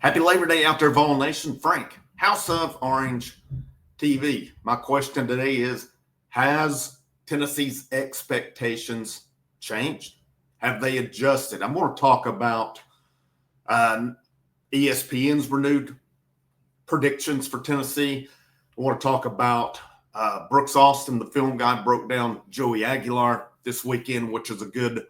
Happy Labor Day out there, Vol Nation. Frank, House of Orange TV. My question today is, has Tennessee's expectations changed? Have they adjusted? I'm going to talk about ESPN's renewed predictions for Tennessee. I want to talk about Brooks Austin, the film guy, broke down Joey Aguilar this weekend, which is a good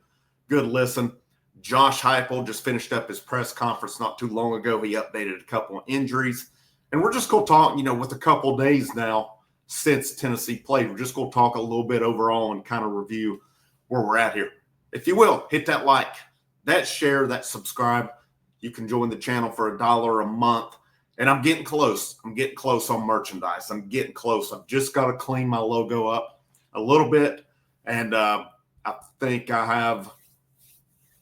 listen. Josh Heupel just finished up his press conference not too long ago. He updated a couple of injuries. And we're just going to talk, with a couple of days now since Tennessee played, we're just going to talk a little bit overall and kind of review where we're at here. If you will, hit that like, that share, that subscribe. You can join the channel for $1 a month. And I'm getting close. I'm getting close on merchandise. I'm getting close. I've just got to clean my logo up a little bit. And I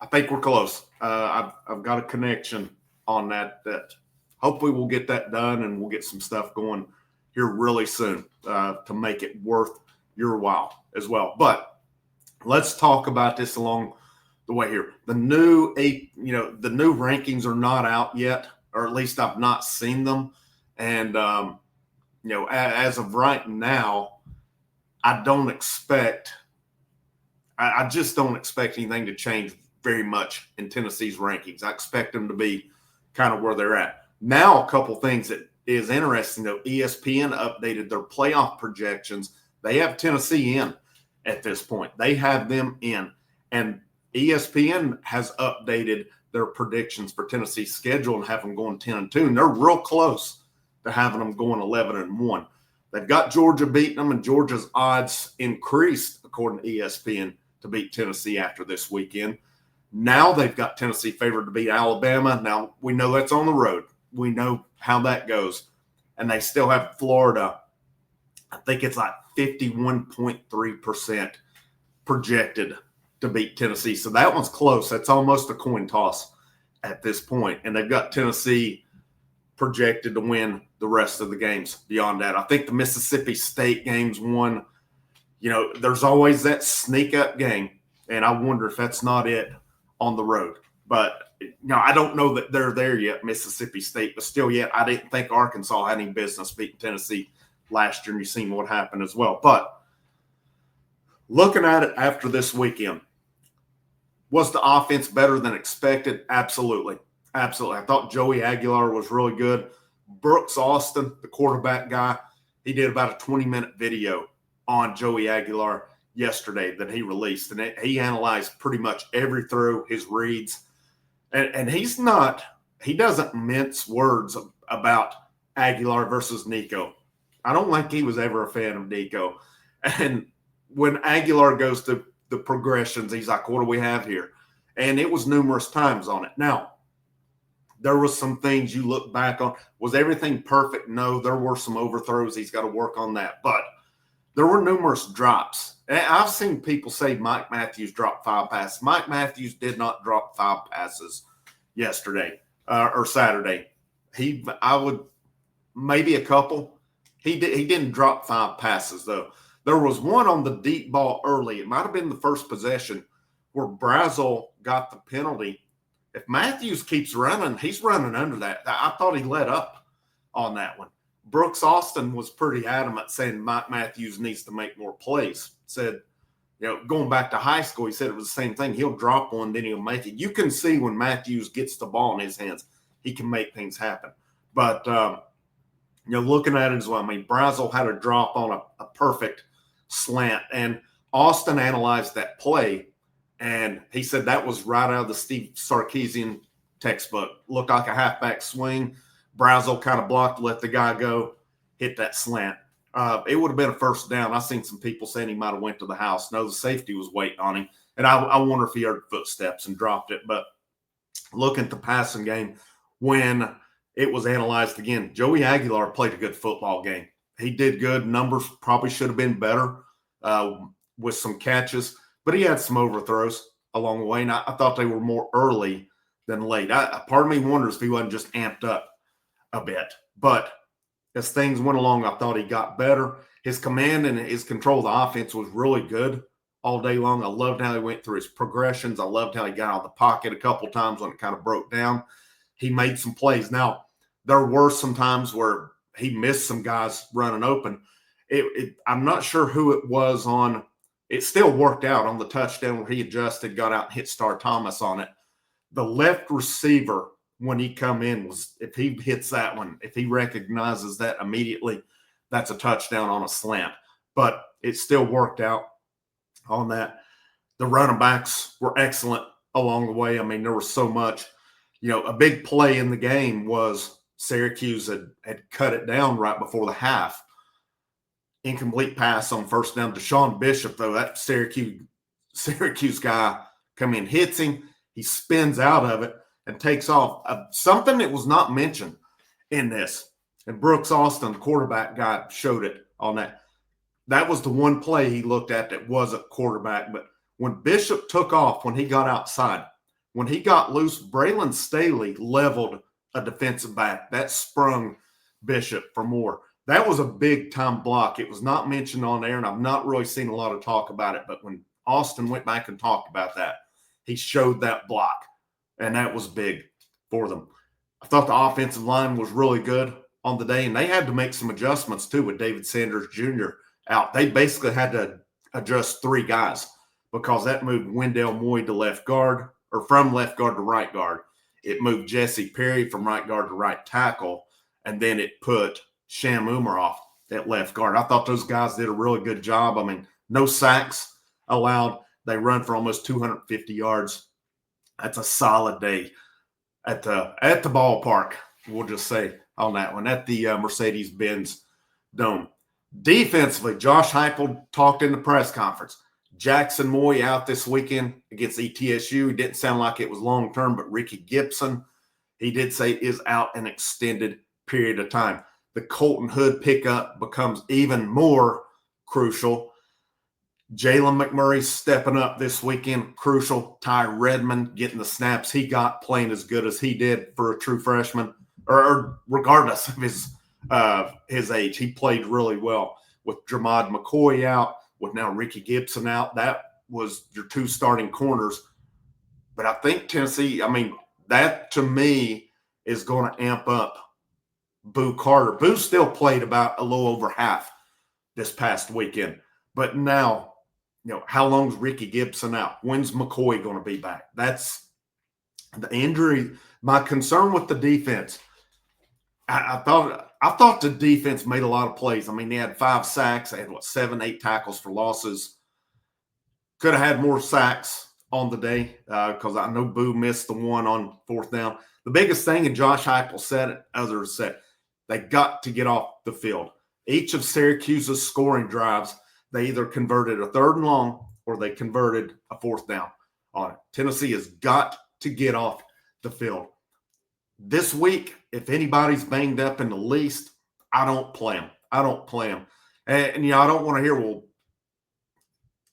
think we're close. I've got a connection on that hopefully we'll get that done and we'll get some stuff going here really soon to make it worth your while as well. But let's talk about this along the way here. The new rankings are not out yet, or at least I've not seen them. And as of right now, I just don't expect anything to change very much in Tennessee's rankings. I expect them to be kind of where they're at. Now, a couple things that is interesting, though. ESPN updated their playoff projections. They have Tennessee in at this point. They have them in. And ESPN has updated their predictions for Tennessee's schedule and have them going 10-2. And they're real close to having them going 11-1. They've got Georgia beating them, and Georgia's odds increased, according to ESPN, to beat Tennessee after this weekend. Now they've got Tennessee favored to beat Alabama. Now, we know that's on the road. We know how that goes. And they still have Florida. I think it's like 51.3% projected to beat Tennessee. So that one's close. That's almost a coin toss at this point. And they've got Tennessee projected to win the rest of the games beyond that. I think the Mississippi State game's one. There's always that sneak up game. And I wonder if that's not it on the road. But, I don't know that they're there yet, Mississippi State. But still yet, I didn't think Arkansas had any business beating Tennessee last year. And you've seen what happened as well. But looking at it after this weekend, was the offense better than expected? Absolutely. Absolutely. I thought Joey Aguilar was really good. Brooks Austin, the quarterback guy, he did about a 20-minute video on Joey Aguilar yesterday that he released, and he analyzed pretty much every throw, his reads, and he doesn't mince words about Aguilar versus Nico. I don't think he was ever a fan of Nico. And when Aguilar goes to the progressions, he's like, what do we have here? And it was numerous times on it. Now, there was some things you look back on. Was everything perfect? No, there were some overthrows. He's got to work on that. But there were numerous drops. I've seen people say Mike Matthews dropped 5 passes. Mike Matthews did not drop 5 passes yesterday or Saturday. I would maybe a couple. He didn't drop 5 passes though. There was one on the deep ball early. It might have been the first possession where Brazel got the penalty. If Matthews keeps running, he's running under that. I thought he let up on that one. Brooks Austin was pretty adamant saying Mike Matthews needs to make more plays. Said, going back to high school, he said it was the same thing. He'll drop one, then he'll make it. You can see when Matthews gets the ball in his hands, he can make things happen. But, looking at it as well, Brazel had a drop on a perfect slant, and Austin analyzed that play, and he said that was right out of the Steve Sarkisian textbook. Looked like a halfback swing. Brazel kind of blocked, let the guy go, hit that slant. It would have been a first down. I've seen some people saying he might have went to the house. No, the safety was waiting on him. And I wonder if he heard footsteps and dropped it. But looking at the passing game, when it was analyzed again, Joey Aguilar played a good football game. He did good. Numbers probably should have been better with some catches. But he had some overthrows along the way. And I thought they were more early than late. Part of me wonders if he wasn't just amped up a bit. But as things went along, I thought he got better. His command and his control of the offense was really good all day long. I loved how he went through his progressions. I loved how he got out of the pocket a couple times when it kind of broke down. he made some plays. Now, there were some times where he missed some guys running open. I'm not sure who it was on. It still worked out on the touchdown where he adjusted, got out and hit Star Thomas on it. The left receiver, when he come in, if he hits that one, if he recognizes that immediately, that's a touchdown on a slant. But it still worked out on that. The running backs were excellent along the way. I mean, there was so much. A big play in the game was Syracuse had cut it down right before the half. Incomplete pass on first down. Deshaun Bishop, though, that Syracuse guy come in, hits him. He spins out of it and takes off. Something that was not mentioned in this. And Brooks Austin, the quarterback guy, showed it on that. That was the one play he looked at that wasn't quarterback. But when Bishop took off, when he got outside, when he got loose, Braylon Staley leveled a defensive back. That sprung Bishop for more. That was a big-time block. It was not mentioned on there, and I've not really seen a lot of talk about it. But when Austin went back and talked about that, he showed that block, and that was big for them. I thought the offensive line was really good on the day, and they had to make some adjustments, too, with David Sanders Jr. out. They basically had to adjust 3 guys because that moved Wendell Moy to left guard, or from left guard to right guard. It moved Jesse Perry from right guard to right tackle, and then it put Sham Umaroff at left guard. I thought those guys did a really good job. I mean, no sacks allowed. They run for almost 250 yards. That's a solid day at the ballpark, we'll just say, on that one, at the Mercedes-Benz Dome. Defensively, Josh Heupel talked in the press conference. Jackson Moy out this weekend against ETSU. It didn't sound like it was long-term, but Ricky Gibson, he did say, is out an extended period of time. The Colton Hood pickup becomes even more crucial. Jalen McMurray stepping up this weekend, crucial. Ty Redmond getting the snaps he got, playing as good as he did for a true freshman, or regardless of his age. He played really well. With Jermod McCoy out, with now Ricky Gibson out, that was your 2 starting corners. But I think Tennessee, that to me is going to amp up Boo Carter. Boo still played about a little over half this past weekend. But now, how long is Ricky Gibson out? When's McCoy going to be back? That's the injury. My concern with the defense, I thought the defense made a lot of plays. They had 5 sacks. They had, 7, 8 tackles for losses. Could have had more sacks on the day because I know Boo missed the one on 4th down. The biggest thing, and Josh Heupel said it, others said, they got to get off the field. Each of Syracuse's scoring drives, they either converted a 3rd and long or they converted a 4th down on it. Tennessee has got to get off the field. This week, if anybody's banged up in the least, I don't play them. And I don't want to hear,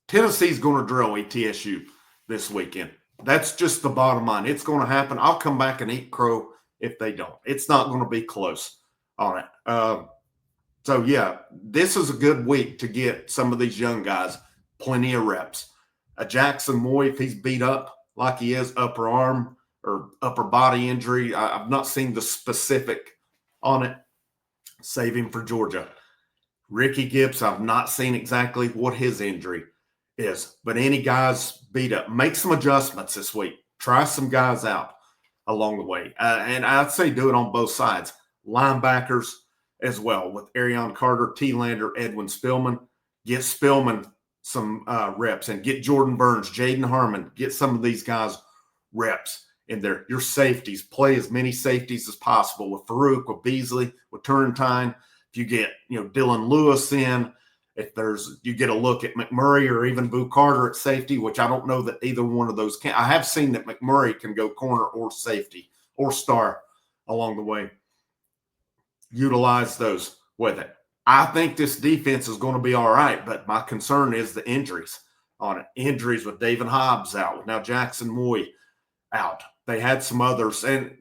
Tennessee's going to drill ETSU this weekend. That's just the bottom line. It's going to happen. I'll come back and eat crow if they don't. It's not going to be close on it. So, yeah, this is a good week to get some of these young guys plenty of reps. A Jackson Moy, if he's beat up like he is, upper arm or upper body injury, I've not seen the specific on it. Save him for Georgia. Ricky Gibbs, I've not seen exactly what his injury is. But any guys beat up, make some adjustments this week. Try some guys out along the way. And I'd say do it on both sides. Linebackers as well with Arion Carter, T. Lander, Edwin Spillman. Get Spillman some reps and get Jordan Burns, Jaden Harmon. Get some of these guys reps in there. Your safeties, play as many safeties as possible with Farouk, with Beasley, with Turrentine. If you get, Dylan Lewis in, if you get a look at McMurray or even Boo Carter at safety, which I don't know that either one of those can. I have seen that McMurray can go corner or safety or star along the way. Utilize those with it. I think this defense is going to be all right, but my concern is the injuries on it. Injuries with David Hobbs out, with now Jackson Moy out. They had some others, and,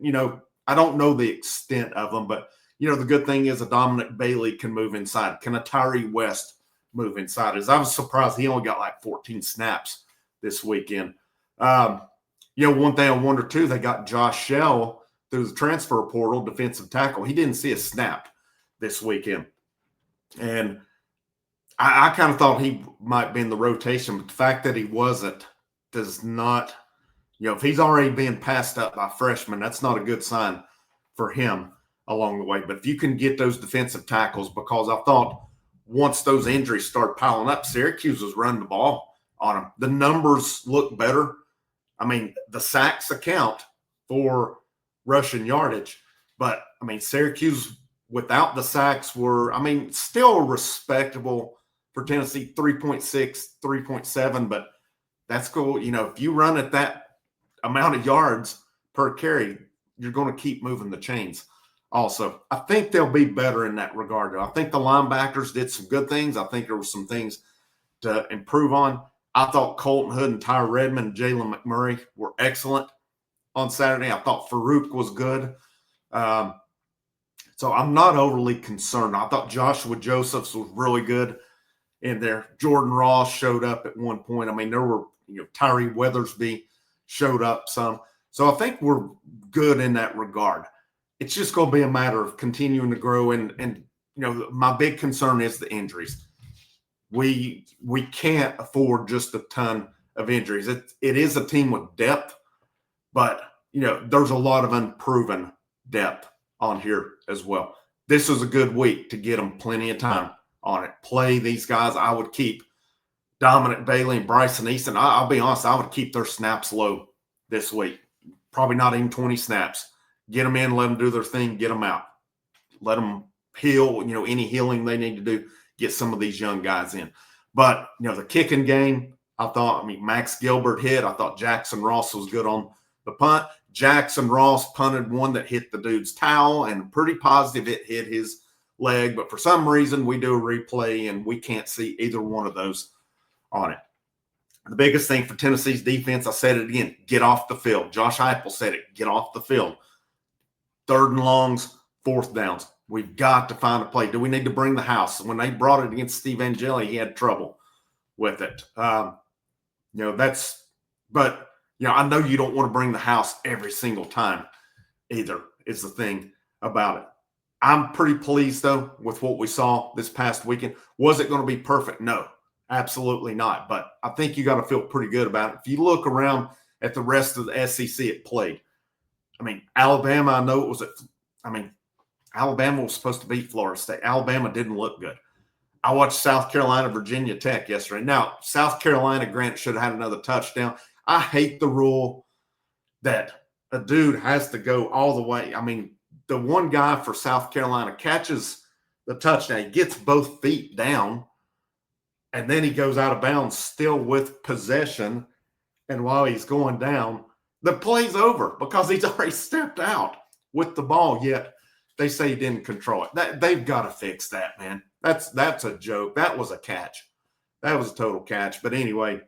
I don't know the extent of them, but, the good thing is a Dominic Bailey can move inside. Can a Tyree West move inside? I was surprised he only got like 14 snaps this weekend. One thing I wonder, too, they got Josh Shell through the transfer portal, defensive tackle. He didn't see a snap this weekend. And I kind of thought he might be in the rotation, but the fact that he wasn't does not, if he's already being passed up by freshmen, that's not a good sign for him along the way. But if you can get those defensive tackles, because I thought once those injuries started piling up, Syracuse was running the ball on them. The numbers look better. I mean, the sacks account for rushing yardage, but I mean, Syracuse without the sacks were, still respectable for Tennessee, 3.6, 3.7, but that's cool. If you run at that amount of yards per carry, you're going to keep moving the chains. Also, I think they'll be better in that regard. I think the linebackers did some good things. I think there were some things to improve on. I thought Colton Hood and Tyre Redmond and Jalen McMurray were excellent on Saturday. I thought Farouk was good. So I'm not overly concerned. I thought Joshua Josephs was really good in there. Jordan Ross showed up at one point. There were, Tyree Weathersby showed up some. So I think we're good in that regard. It's just going to be a matter of continuing to grow. And my big concern is the injuries. We can't afford just a ton of injuries. It is a team with depth, but, there's a lot of unproven depth on here as well. This is a good week to get them plenty of time on it. Play these guys. I would keep Dominic Bailey and Bryson Easton. I'll be honest, I would keep their snaps low this week. Probably not even 20 snaps. Get them in, let them do their thing, get them out. Let them heal, any healing they need to do, get some of these young guys in. But, the kicking game, I thought, Max Gilbert hit. I thought Jackson Ross was good on the punt. Jackson Ross punted one that hit the dude's towel, and pretty positive it hit his leg. But for some reason, we do a replay, and we can't see either one of those on it. The biggest thing for Tennessee's defense, I said it again, get off the field. Josh Heupel said it, get off the field. 3rd and longs, 4th downs. We've got to find a play. Do we need to bring the house? When they brought it against Steve Angeli, he had trouble with it. I know you don't want to bring the house every single time either, is the thing about it. I'm pretty pleased, though, with what we saw this past weekend. Was it going to be perfect? No, absolutely not. But I think you got to feel pretty good about it. If you look around at the rest of the SEC it played, Alabama, I know it was Alabama was supposed to beat Florida State. Alabama didn't look good. I watched South Carolina, Virginia Tech yesterday. Now, South Carolina, granted, should have had another touchdown. I hate the rule that a dude has to go all the way. The one guy for South Carolina catches the touchdown. He gets both feet down, and then he goes out of bounds still with possession. And while he's going down, the play's over because he's already stepped out with the ball, yet they say he didn't control it. They've got to fix that, man. That's a joke. That was a catch. That was a total catch. But anyway,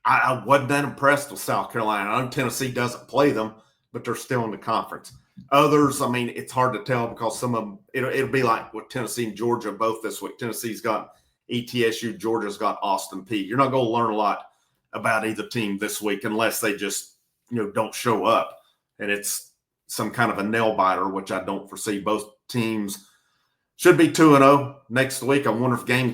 I wasn't that impressed with South Carolina. I know Tennessee doesn't play them, but they're still in the conference. Others, it's hard to tell because some of them, it'll be like with Tennessee and Georgia both this week. Tennessee's got ETSU, Georgia's got Austin Peay. You're not going to learn a lot about either team this week unless they just, don't show up. And it's some kind of a nail biter, which I don't foresee. Both teams should be 2-0 next week. I wonder if game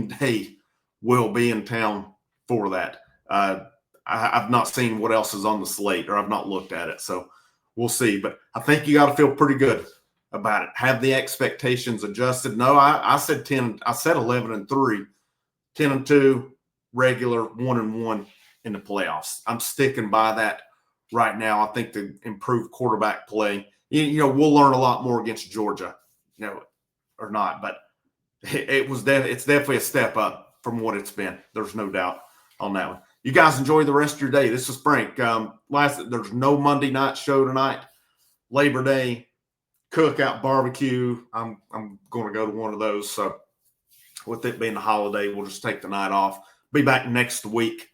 day will be in town for that. I've not seen what else is on the slate, or I've not looked at it, so we'll see. But I think you got to feel pretty good about it. Have the expectations adjusted. No, I said 10. I said 11-3, 10-2, regular 1-1 in the playoffs. I'm sticking by that right now. I think the improved quarterback play. We'll learn a lot more against Georgia, or not, but it's definitely a step up from what it's been. There's no doubt on that one. You guys enjoy the rest of your day. This is Frank. There's no Monday night show tonight. Labor Day cookout barbecue. I'm going to go to one of those. So with it being the holiday, we'll just take the night off. Be back next week,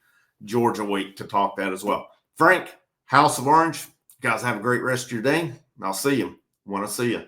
Georgia week, to talk that as well. Frank, House of Orange. You guys have a great rest of your day. And I'll see you when I see you.